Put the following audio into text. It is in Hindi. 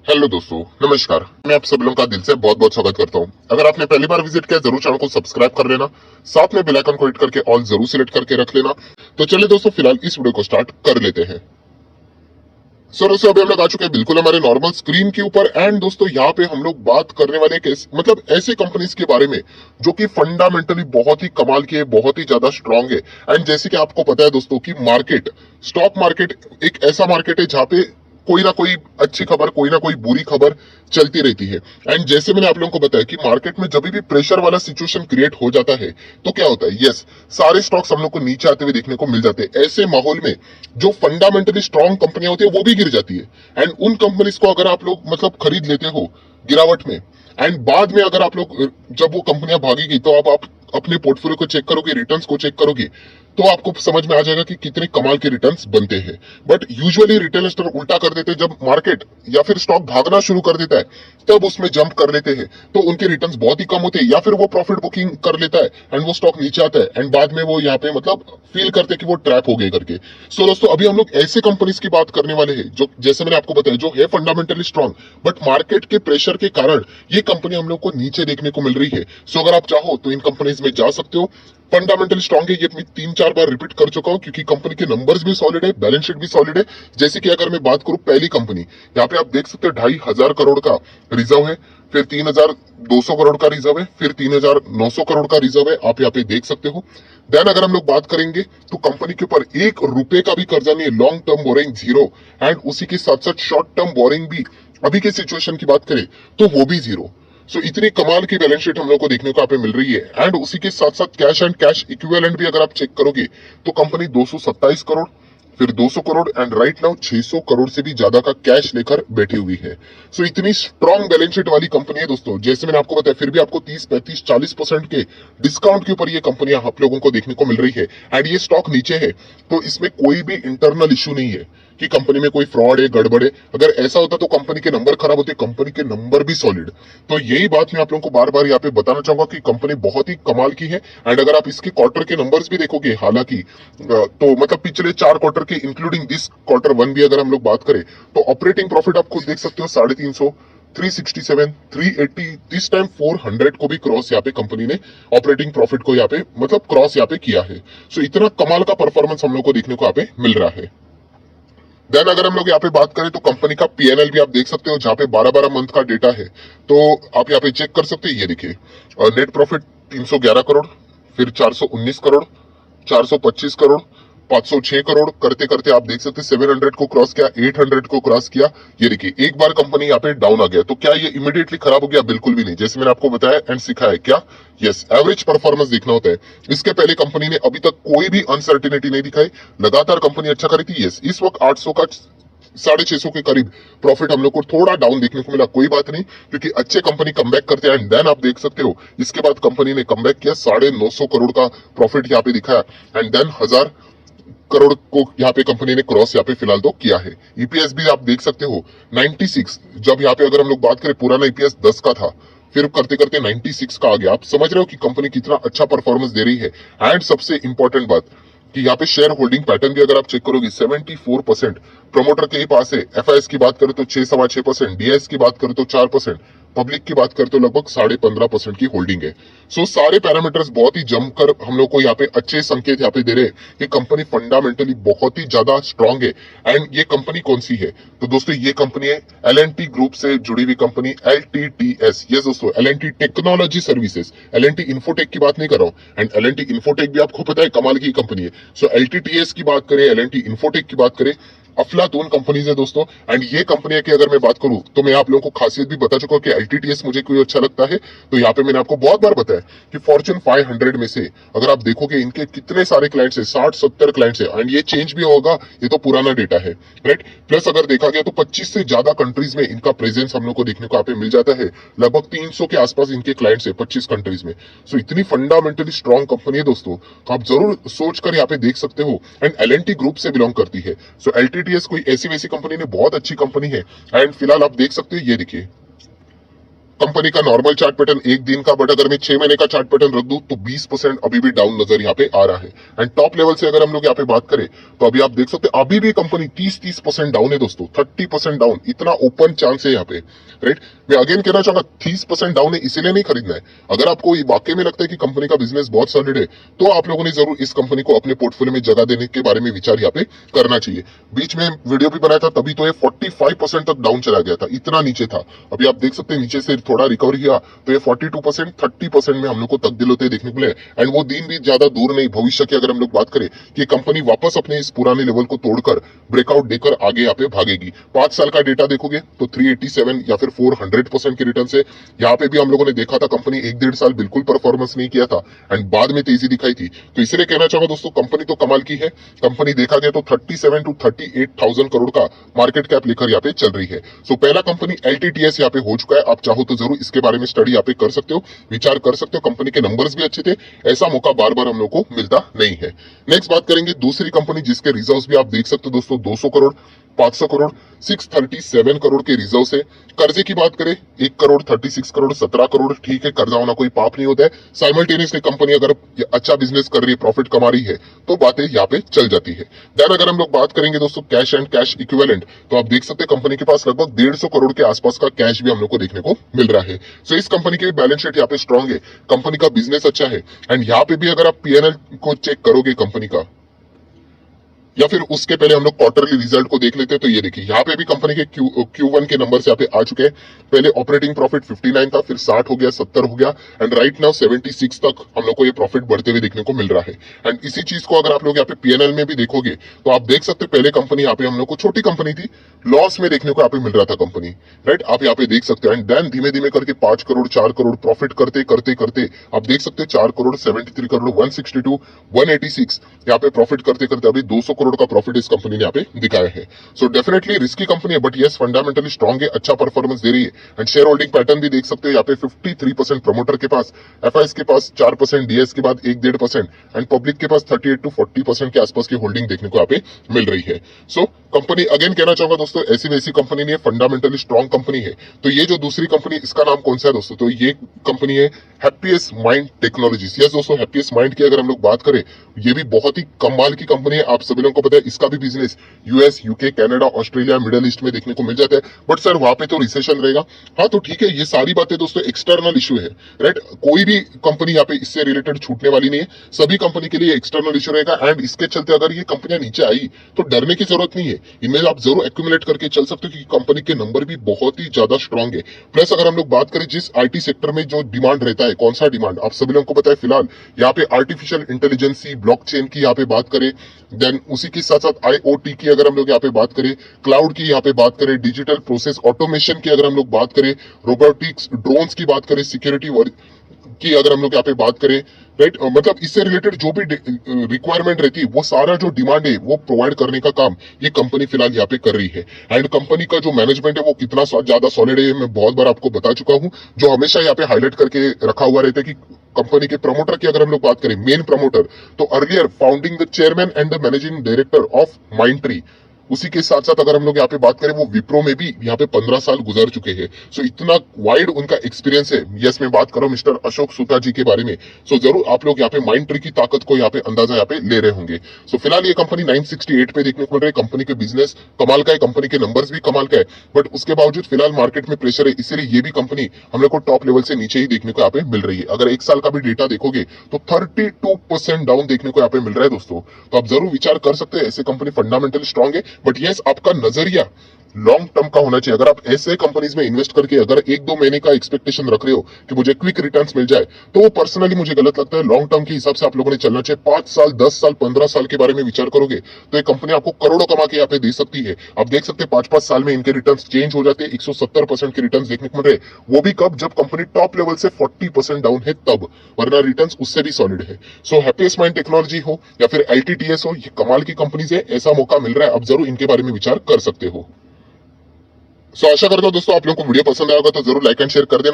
हेलो दोस्तों, नमस्कार। मैं आप सब लोगों का दिल से बहुत बहुत स्वागत करता हूं। अगर आपने पहली बार विजिट किया जरूर चैनल को सब्सक्राइब कर लेना, साथ में बेल आइकन को हिट करके ऑल जरूर सिलेक्ट करके रख लेना। तो चलिए दोस्तों, फिलहाल इस वीडियो को स्टार्ट कर लेते हैं। सो दोस्तों, अभी हम लोग आ चुके हैं बिल्कुल हमारे नॉर्मल स्क्रीन के ऊपर। एंड दोस्तों, यहाँ पे हम लोग बात करने वाले मतलब ऐसे कंपनीज के बारे में जो कि फंडामेंटली बहुत ही कमाल की है, बहुत ही ज्यादा स्ट्रांग है। एंड जैसे कि आपको पता है दोस्तों कि मार्केट, स्टॉक मार्केट एक ऐसा मार्केट है जहाँ पे कोई ना कोई अच्छी खबर, कोई ना कोई बुरी खबर चलती रहती है। एंड जैसे मैंने आप लोगों को बताया कि मार्केट में जब भी प्रेशर वाला सिचुएशन क्रिएट हो जाता है तो क्या होता है, यस, सारे स्टॉक्स हम लोग को नीचे आते हुए देखने को मिल जाते हैं। ऐसे माहौल में जो फंडामेंटली स्ट्रांग कंपनियां होती है वो भी गिर जाती है। एंड उन कंपनीज को अगर आप लोग मतलब खरीद लेते हो गिरावट में, एंड बाद में अगर आप लोग जब वो कंपनियां भागेगी तो आप अपने पोर्टफोलियो को चेक करोगे, रिटर्न्स को चेक करोगे, तो आपको समझ में आ जाएगा कि कितने कमाल के रिटर्न्स बनते हैं। बट यूजुअली रिटेल इन्वेस्टर उल्टा कर देते हैं। जब मार्केट या फिर स्टॉक भागना शुरू कर देता है तब उसमें जंप कर लेते हैं, तो उनके रिटर्न्स बहुत ही कम होते हैं, या फिर वो प्रॉफिट बुकिंग कर लेता है एंड वो स्टॉक नीचे आता है एंड बाद में वो यहाँ पे मतलब फील करते हैं कि वो ट्रैप हो गए करके। सो दोस्तों, अभी हम लोग ऐसे कंपनीज की बात करने वाले हैं जो जैसे मैंने आपको बताया जो है फंडामेंटली स्ट्रांग, बट मार्केट के प्रेशर के कारण ये कंपनी हम लोग को नीचे देखने को मिल रही है। सो अगर आप चाहो तो इन कंपनीज में जा सकते हो। फंडामेंटल स्ट्रांग है, ये मैं 3-4 बार रिपीट कर चुका हूं क्योंकि कंपनी के नंबर्स भी सॉलिड है, बैलेंस शीट भी सॉलिड है। जैसे कि अगर मैं बात करूं पहली कंपनी, यहाँ पे आप देख सकते हैं 2,500 करोड़ का रिजर्व है, फिर 3,200 करोड़ का रिजर्व है, फिर 3,900 करोड़ का रिजर्व है, आप यहाँ पे देख सकते हो। देन अगर हम लोग बात करेंगे तो कंपनी के ऊपर 1 रुपए का भी कर्जा नहीं है, long term borrowing zero. And उसी के साथ साथ शॉर्ट टर्म बोरिंग भी अभी के सिचुएशन की बात करें तो वो भी जीरो। सो इतनी कमाल की बैलेंस शीट हम लोग को देखने को यहाँ पे मिल रही है। एंड उसी के साथ साथ कैश एंड कैश इक्विवेलेंट भी अगर आप चेक करोगे तो कंपनी 227 करोड़, फिर 200 crore and right now 600 crore से भी ज्यादा का कैश लेकर बैठी हुई है। सो इतनी स्ट्रॉन्ग बैलेंस शीट वाली कंपनी है दोस्तों। जैसे मैंने आपको बताया, फिर भी आपको 30-35-40% के डिस्काउंट के ऊपर ये कंपनियां आप लोगों को देखने को मिल रही है। एंड ये स्टॉक नीचे है तो इसमें कोई भी इंटरनल इश्यू नहीं है कि कंपनी में कोई फ्रॉड है, गड़बड़ है। अगर ऐसा होता तो कंपनी के नंबर खराब होते, कंपनी के नंबर भी सॉलिड। तो यही बात मैं आप लोगों को बार बार यहाँ पे बताना चाहूंगा कि कंपनी बहुत ही कमाल की है। एंड अगर आप इसके क्वार्टर के नंबर्स भी देखोगे, हालांकि तो मतलब पिछले 4 क्वार्टर के इंक्लूडिंग दिस Q1 भी अगर हम लोग बात करें तो ऑपरेटिंग प्रॉफिट आप खुद देख सकते हो 350, 367, 380, दिस टाइम 400 को भी क्रॉस यहाँ पे कंपनी ने ऑपरेटिंग प्रॉफिट को यहाँ पे मतलब क्रॉस यहाँ पे किया है। सो इतना कमाल का परफॉर्मेंस हम लोग को देखने को यहाँ पे मिल रहा है। देन अगर हम लोग यहाँ पे बात करें तो कंपनी का पीएनएल भी आप देख सकते हो जहां पे 12-12 मंथ का डेटा है, तो आप यहाँ पे चेक कर सकते हैं। ये देखिए, नेट प्रॉफिट 311 करोड़, फिर 419 करोड़, 425 करोड़, 506 करोड़, करते करते आप देख सकते हैं 700 को क्रॉस किया, 800 को क्रॉस किया। ये देखिए, एक बार कंपनी यहाँ पे डाउन आ गया तो क्या ये इमीडिएटली खराब हो गया? बिल्कुल भी नहीं। जैसे मैंने आपको बताया एंड सिखाया क्या, यस, एवरेज परफॉर्मेंस देखना होता है। इसके पहले कंपनी ने अभी तक कोई भी अनसर्टिनिटी नहीं दिखाई, लगातार कंपनी अच्छा करी थी। यस, इस वक्त 800 का 650 के करीब प्रॉफिट हम लोग को थोड़ा डाउन देखने को मिला, कोई बात नहीं, क्योंकि अच्छे कंपनी कमबैक करते हैं। एंड देन आप देख सकते हो इसके बाद कंपनी ने कमबैक किया, 950 करोड़ का प्रॉफिट यहाँ पे दिखाया एंड देन 1000 करोड़ को यहाँ पे कंपनी ने क्रॉस यहाँ पे फिलहाल तो किया है। ईपीएस भी आप देख सकते हो 96, जब यहाँ पे अगर हम लोग बात करें पुराना ईपीएस 10 का था, फिर करते करते 96 का आ गया। आप समझ रहे हो कि कंपनी कितना अच्छा परफॉर्मेंस दे रही है। एंड सबसे इंपॉर्टेंट बात कि यहाँ पे शेयर होल्डिंग पैटर्न भी अगर आप चेक करोगे 74% प्रमोटर के ही पास है। एफआईएस की बात करें तो 6-6.25%, डीएस की बात करें तो 4%, पब्लिक की बात करें तो लगभग 15.5% की होल्डिंग है। सो सारे पैरामीटर्स बहुत ही जमकर हम लोग को यहाँ पे अच्छे संकेत यहाँ पे दे रहे हैं कि कंपनी फंडामेंटली बहुत ही ज्यादा स्ट्रांग है। एंड ये कंपनी कौन सी है? तो दोस्तों ये कंपनी है एल&टी ग्रुप से जुड़ी हुई कंपनी LTTS। ये दोस्तों L&T technology services, L&T infotech की बात नहीं कर रहा हूँ। एंड एल&टी इन्फोटेक भी आपको पता है कमाल की कंपनी है। सो LTTS की बात करें, एल&टी इन्फोटेक की बात करें, अफलातून कंपनीज है दोस्तों। एंड ये कंपनी की अगर मैं बात करूं तो मैं आप लोगों को खासियत भी बता चुका हूं कि LTTS मुझे क्यों अच्छा लगता है। तो यहाँ पे मैंने आपको बहुत बार बताया कि फॉर्च्यून 500 में से अगर आप देखोगे इनके कितने सारे क्लाइंट्स है, 60-70 क्लाइंट्स है। एंड ये चेंज भी होगा, ये तो पुराना डेटा है, राइट। प्लस अगर देखा गया तो 25 से ज्यादा कंट्रीज में इनका प्रेजेंस हम लोग को देखने को यहाँ पे मिल जाता है। लगभग 300 के आसपास इनके क्लाइंट्स है 25 कंट्रीज में। सो इतनी फंडामेंटली स्ट्रॉन्ग कंपनी है दोस्तों, तो आप जरूर सोच कर यहाँ पे देख सकते हो। एंड एल&टी ग्रुप से बिलोंग करती है। सो LTTS कोई ऐसी वैसी कंपनी ने, बहुत अच्छी कंपनी है। एंड फिलहाल आप देख सकते हैं, ये देखिए कंपनी का नॉर्मल चार्ट पैटर्न एक दिन का, बट अगर मैं 6 महीने का चार्ट पैटर्न रख दूं तो 20% अभी भी डाउन नजर यहाँ पे आ रहा है। एंड टॉप लेवल से अगर हम लोग यहाँ पे बात करें तो अभी आप देख सकते हैं अभी भी कंपनी 30% डाउन है दोस्तों, 30% डाउन, इतना ओपन चांस है यहाँ पे, राइट। मैं अगेन कहना चाहूंगा 30% डाउन है इसीलिए नहीं खरीदना है। अगर आपको वाकई में लगता है कि कंपनी का बिजनेस बहुत सॉलिड है तो आप लोगों ने जरूर इस कंपनी को अपने पोर्टफोलियो में जगह देने के बारे में विचार यहाँ पे करना चाहिए। बीच में वीडियो भी बनाया था तभी तो ये 45% तक डाउन चला गया था, इतना नीचे था। अभी आप देख सकते हैं नीचे से थोड़ा रिकवरी किया तो ये 42% 30% में हम लोग को तब्दील होते देखने को मिले। एंड वो दिन भी ज्यादा दूर नहीं, भविष्य की अगर हम लोग बात करें कि कंपनी वापस अपने इस पुराने लेवल को तोड़कर ब्रेकआउट देकर आगे यहाँ पे भागेगी। 5 साल का डेटा देखोगे तो 387 या फिर 400% के रिटर्न से यहाँ पे भी हम लोगों ने देखा था कंपनी 1-1.5 साल बिल्कुल परफॉर्मेंस नहीं किया था एंड बाद में तेजी दिखाई थी। तो इसलिए कहना चाहूंगा दोस्तों कंपनी तो कमाल की है। कंपनी देखा गया तो 37 to 38,000 करोड़ का मार्केट कैप लेकर यहाँ पे चल रही है। सो पहला कंपनी LTTS यहाँ पे हो चुका है। आप चाहो तो जरूर इसके बारे में स्टडी यहाँ पे कर सकते हो, विचार कर सकते हो। कंपनी के नंबर्स भी अच्छे थे, ऐसा मौका बार बार हम लोग को मिलता नहीं है। नेक्स्ट बात करेंगे दूसरी कंपनी जिसके रिजर्व्स भी आप देख सकते हो दोस्तों, 200 करोड़, 500 करोड़, 637 करोड़ के रिजर्व से। कर्जे की बात करें 1 करोड़, 36 करोड़, 17 करोड़, ठीक है, कर्जा होना कोई पाप नहीं होता है। साइमल्टेनियसली कंपनी अगर अच्छा बिजनेस कर रही है, प्रॉफिट कमा रही है तो बातें यहाँ पे चल जाती है। देन अगर हम लोग बात करेंगे दोस्तों कैश एंड कैश इक्विवेलेंट, तो आप देख सकते हैं कंपनी के पास लगभग 150 करोड़ के आसपास का कैश भी हम लोग को देखने को मिल रहा है। सो इस कंपनी की बैलेंस शीट यहाँ पे स्ट्रॉन्ग है, कंपनी का बिजनेस अच्छा है। एंड यहाँ पे भी अगर आप PNL को चेक करोगे कंपनी का, या फिर उसके पहले हम लोग क्वार्टरली रिजल्ट को देख लेते हैं तो ये देखिए यहाँ पे भी कंपनी के Q1 के नंबर यहाँ पे आ चुके हैं। पहले ऑपरेटिंग प्रॉफिट 59 था, फिर 60 हो गया, 70 हो गया एंड राइट नाउ 76 तक हम लोग को ये प्रॉफिट बढ़ते हुए देखने को मिल रहा है। एंड इसी चीज को अगर आप लोग यहाँ पे PNL में भी देखोगे तो आप देख सकते हैं पहले कंपनी यहाँ पे हम लोग को छोटी कंपनी थी, लॉस में देखने को यहाँ पे मिल रहा था कंपनी, राइट। आप यहाँ पे देख सकते हो एंड देन धीमे धीमे करके 5 करोड़ 4 करोड़ प्रॉफिट करते करते करते आप देख सकते हैं 4 करोड़ 73 करोड़ 162 186 यहाँ पे प्रॉफिट करते करते अभी 200 करोड़ का प्रॉफिट इस कंपनी ने यहाँ पे दिखाया है। सो डेफिनेटली रिस्की कंपनी है बट यस फंडामेंटली स्ट्रॉन्ग है, अच्छा परफॉर्मेंस दे रही है। एंड शेयर होल्डिंग पैटर्न भी देख सकते हो यहाँ पे 53% प्रमोटर के पास, FIs के पास 4%, DS के बाद 1-1.5% एंड पब्लिक के पास 38 to 40% के आसपास की होल्डिंग देखने को यहाँ पे मिल रही है। सो कंपनी अगेन कहना चाहूंगा दोस्तों ऐसी वैसी कंपनी नहीं है, फंडामेंटली स्ट्रॉन्ग कंपनी है। तो ये जो दूसरी कंपनी, इसका नाम कौन सा है दोस्तों, तो ये कंपनी है हैप्पीएस्ट माइंड टेक्नोलॉजीज। यस दोस्तों हैप्पीएस्ट माइंड की अगर हम लोग बात करें ये भी बहुत ही कमाल की कंपनी है। आप सभी लोगों को पता है इसका भी business US, UK, Canada, Australia, middle east में देखने को मिल जाता है। बट सर वहां पे तो रिसेशन रहेगा। हाँ तो ठीक है, ये सारी बातें दोस्तों एक्सटर्नल इशू है, राइट। कोई भी कंपनी यहाँ पे इससे रिलेटेड छूटने वाली नहीं है, सभी कंपनी के लिए एक्सटर्नल इशू रहेगा। एंड इसके चलते अगर ये कंपनियां नीचे आई तो डरने की जरूरत नहीं है, इनमें आप जरूर एक्यूमुलेट करके चल सकते हो क्योंकि कंपनी के नंबर भी बहुत ही ज्यादा स्ट्रॉन्ग है। प्लस अगर हम लोग बात करें जिस IT सेक्टर में जो डिमांड रहता है, कौन सा डिमांड आप सभी लोगों को पता है, फिलहाल यहाँ पे आर्टिफिशियल इंटेलिजेंसी, ब्लॉकचेन की यहाँ पे बात करें, देन उसी के साथ साथ IoT की अगर हम लोग यहाँ पे बात करें, क्लाउड की यहाँ पे बात करें, डिजिटल प्रोसेस ऑटोमेशन की अगर हम लोग बात करें, रोबोटिक्स, ड्रोन्स की बात करें, सिक्योरिटी की अगर हम लोग यहाँ पे बात करें, राइट, मतलब इससे रिलेटेड जो भी रिक्वायरमेंट रहती है वो सारा जो डिमांड है वो प्रोवाइड करने का काम ये कंपनी फिलहाल यहाँ पे कर रही है। एंड कंपनी का जो मैनेजमेंट है वो कितना ज्यादा सॉलिड है मैं बहुत बार आपको बता चुका हूँ, जो हमेशा यहाँ पे हाईलाइट करके रखा हुआ रहता है कि कंपनी के प्रमोटर की अगर हम लोग बात करें, मेन प्रमोटर, तो earlier founding the chairman and the managing director of Mindtree, उसी के साथ साथ अगर हम लोग यहाँ पे बात करें वो विप्रो में भी यहाँ पे 15 साल गुजर चुके हैं। सो इतना वाइड उनका एक्सपीरियंस है। यस मैं बात कर रहा हूँ मिस्टर अशोक सूता जी के बारे में। सो जरूर आप लोग यहाँ पे माइंडट्री की ताकत को यहाँ पे अंदाजा यहाँ पे ले रहे होंगे। सो फिलहाल ये कंपनी 968 पे देखने को मिल रही है। कंपनी के बिजनेस कमाल का है, कंपनी के नंबर्स भी कमाल का है, बट उसके बावजूद फिलहाल मार्केट में प्रेशर है, इसीलिए ये भी कंपनी हम लोग को टॉप लेवल से नीचे ही देखने को यहाँ पे मिल रही है। अगर 1 साल का भी डेटा देखोगे तो 32% डाउन देखने को यहाँ पे मिल रहा है दोस्तों। तो आप जरूर विचार कर सकते हैं, ऐसे कंपनी फंडामेंटली स्ट्रॉन्ग है, बट यस आपका नजरिया लॉन्ग टर्म का होना चाहिए। अगर आप ऐसे कंपनीज में इन्वेस्ट करके अगर 1-2 महीने का एक्सपेक्टेशन रख रहे हो कि मुझे क्विक रिटर्न्स मिल जाए, तो वो पर्सनली मुझे गलत लगता है। लॉन्ग टर्म के हिसाब से आप लोगों ने चलना चाहिए। 5 साल 10 साल 15 साल के बारे में विचार करोगे तो ये कंपनी आपको करोड़ों कमा के यहाँ पे दे सकती है। आप देख सकते हैं 5-5 साल में इनके रिटर्न्स चेंज हो जाते हैं। 170% के रिटर्न्स देखने को मिल रहे, वो भी कब, जब कंपनी टॉप लेवल से 40% डाउन है तब, वरना रिटर्न्स उससे भी सॉलिड है। सो हैप्पीएस्ट माइंड टेक्नोलॉजी हो या फिर LTTS हो, ये कमाल की कंपनीज है, ऐसा मौका मिल रहा है, आप जरूर इनके बारे में विचार कर सकते हो। सो आशा करता हूं दोस्तों आप लोगों को वीडियो पसंद आएगा तो जरूर लाइक एंड शेयर कर देना।